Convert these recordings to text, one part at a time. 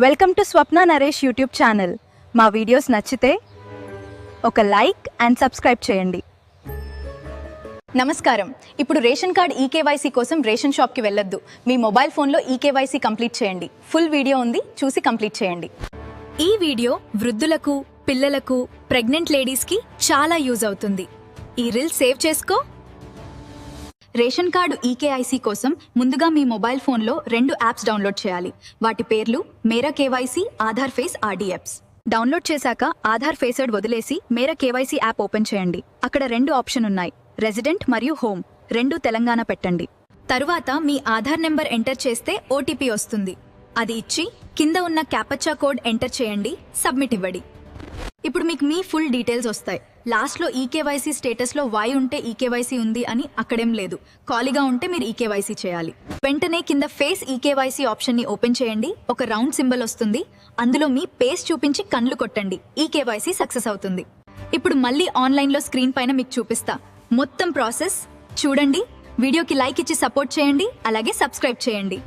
Welcome to Swapna Naresh YouTube channel. మా videos నచ్చితే ఒక లైక్ అండ్ సబ్స్క్రైబ్ చేయండి. నమస్కారం. ఇప్పుడు రేషన్ కార్డ్ ఈకేవైసీ కోసం రేషన్ షాప్కి వెళ్ళొద్దు. మీ మొబైల్ ఫోన్లో ఈకేవైసీ కంప్లీట్ చేయండి. ఫుల్ వీడియో ఉంది, చూసి కంప్లీట్ చేయండి. ఈ వీడియో వృద్ధులకు, పిల్లలకు, ప్రెగ్నెంట్ లేడీస్కి చాలా యూజ్ అవుతుంది. ఈ రీల్ సేవ్ చేసుకో. రేషన్ కార్డు ఈకేఐసీ కోసం ముందుగా మీ మొబైల్ ఫోన్లో 2 యాప్స్ డౌన్లోడ్ చేయాలి. వాటి పేర్లు మేరా KYC, Aadhaar face, RD apps. Download చేశాక ఆధార్ ఫేసర్డ్ వదిలేసి మేరా కేవైసీ యాప్ ఓపెన్ చేయండి. అక్కడ 2 ఆప్షన్ ఉన్నాయి, రెసిడెంట్ మరియు హోమ్. 2 తెలంగాణ పెట్టండి. తరువాత మీ ఆధార్ నెంబర్ ఎంటర్ చేస్తే ఓటీపీ వస్తుంది. అది ఇచ్చి కింద ఉన్న క్యాపచా కోడ్ ఎంటర్ చేయండి, సబ్మిట్ ఇవ్వండి. ఇప్పుడు మీకు మీ ఫుల్ డీటెయిల్స్ వస్తాయి. లాస్ట్లో ఈకేవైసీ స్టేటస్లో వై ఉంటే ఈకేవైసీ ఉంది అని అక్కడేం లేదు. ఖాళీగా ఉంటే మీరు ఈకేవైసీ చేయాలి. వెంటనే కింద ఫేస్ ఈకేవైసీ ఆప్షన్ని ఓపెన్ చేయండి. ఒక రౌండ్ సింబల్ వస్తుంది. అందులో మీ పేస్ చూపించి కళ్ళు కొట్టండి. ఈకేవైసీ సక్సెస్ అవుతుంది. ఇప్పుడు మళ్ళీ ఆన్లైన్లో స్క్రీన్ పైన మీకు చూపిస్తా మొత్తం ప్రాసెస్. చూడండి. వీడియోకి లైక్ ఇచ్చి సపోర్ట్ చేయండి, అలాగే సబ్స్క్రైబ్ చేయండి.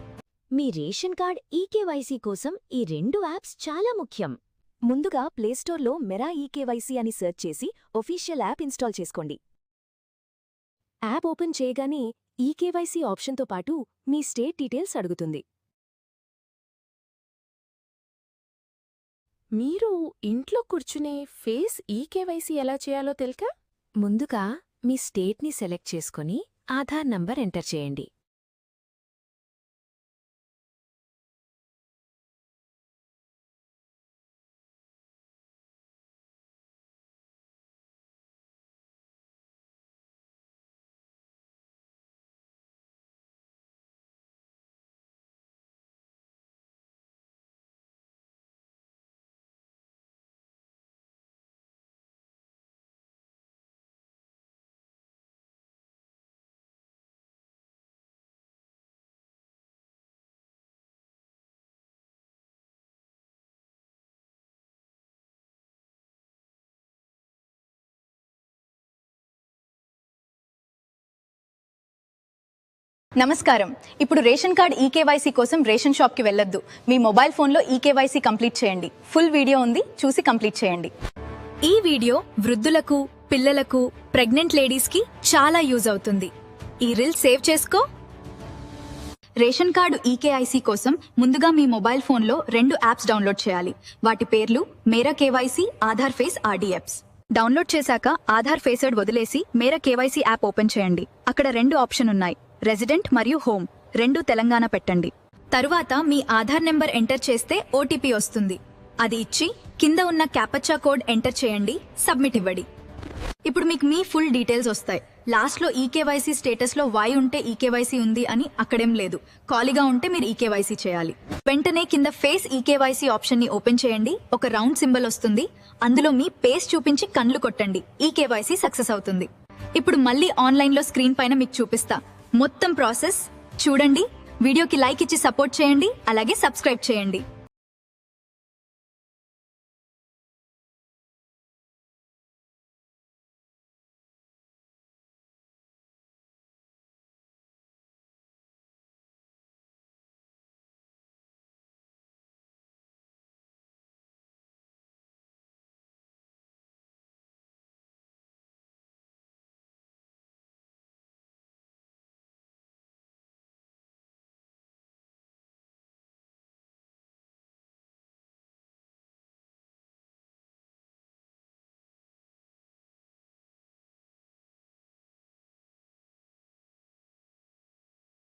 మీ రేషన్ కార్డ్ ఈకేవైసీ కోసం ఈ 2 యాప్స్ చాలా ముఖ్యం. ముందుగా ప్లేస్టోర్లో మెరా ఈకేవైసీ అని సెర్చ్ చేసి ఒఫీషియల్ యాప్ ఇన్స్టాల్ చేసుకోండి. యాప్ ఓపెన్ చేయగానే ఈకేవైసీ ఆప్షన్తో పాటు మీ స్టేట్ డీటెయిల్స్ అడుగుతుంది. మీరు ఇంట్లో కూర్చునే ఫేస్ ఈకేవైసీ ఎలా చేయాలో తెలుసా? ముందుగా మీ స్టేట్ని సెలెక్ట్ చేసుకుని ఆధార్ నంబర్ ఎంటర్ చేయండి. నమస్కారం. ఇప్పుడు రేషన్ కార్డ్ ఈకేవైసీ కోసం రేషన్ షాప్కి వెళ్ళొద్దు. మీ మొబైల్ ఫోన్లో ఈకేవైసీ కంప్లీట్ చేయండి. ఫుల్ వీడియో ఉంది, చూసి కంప్లీట్ చేయండి. ఈ వీడియో వృద్ధులకు, పిల్లలకు, ప్రెగ్నెంట్ లేడీస్కి చాలా యూజ్ అవుతుంది. ఈ రీల్ సేవ్ చేసుకో. రేషన్ కార్డు ఈకేఐసీ కోసం ముందుగా మీ మొబైల్ ఫోన్లో 2 యాప్స్ డౌన్లోడ్ చేయాలి. వాటి పేర్లు మేరా KYC, Aadhaar face, RD apps. Download చేశాక ఆధార్ ఫేసర్డ్ వదిలేసి మేరా కేవైసీ యాప్ ఓపెన్ చేయండి. అక్కడ 2 ఆప్షన్ ఉన్నాయి, రెసిడెంట్ మరియు హోమ్. 2 తెలంగాణ పెట్టండి. తరువాత మీ ఆధార్ నెంబర్ ఎంటర్ చేస్తే ఓటీపీ వస్తుంది. అది ఇచ్చి కింద ఉన్న క్యాపచా కోడ్ ఎంటర్ చేయండి, సబ్మిట్ ఇవ్వండి. ఇప్పుడు మీకు మీ ఫుల్ డీటెయిల్స్ వస్తాయి. లాస్ట్లో ఈకేవైసీ స్టేటస్లో వై ఉంటే ఈకేవైసీ ఉంది అని అక్కడేం లేదు. ఖాళీగా ఉంటే మీరు ఈకేవైసీ చేయాలి. వెంటనే కింద ఫేస్ ఈకేవైసీ ఆప్షన్ని ఓపెన్ చేయండి. ఒక రౌండ్ సింబల్ వస్తుంది. అందులో మీ పేస్ చూపించి కళ్ళు కొట్టండి. ఈకేవైసీ సక్సెస్ అవుతుంది. ఇప్పుడు మళ్ళీ ఆన్లైన్లో స్క్రీన్ పైన మీకు చూపిస్తా మొత్తం ప్రాసెస్. చూడండి. వీడియోకి లైక్ ఇచ్చి సపోర్ట్ చేయండి, అలాగే సబ్స్క్రైబ్ చేయండి.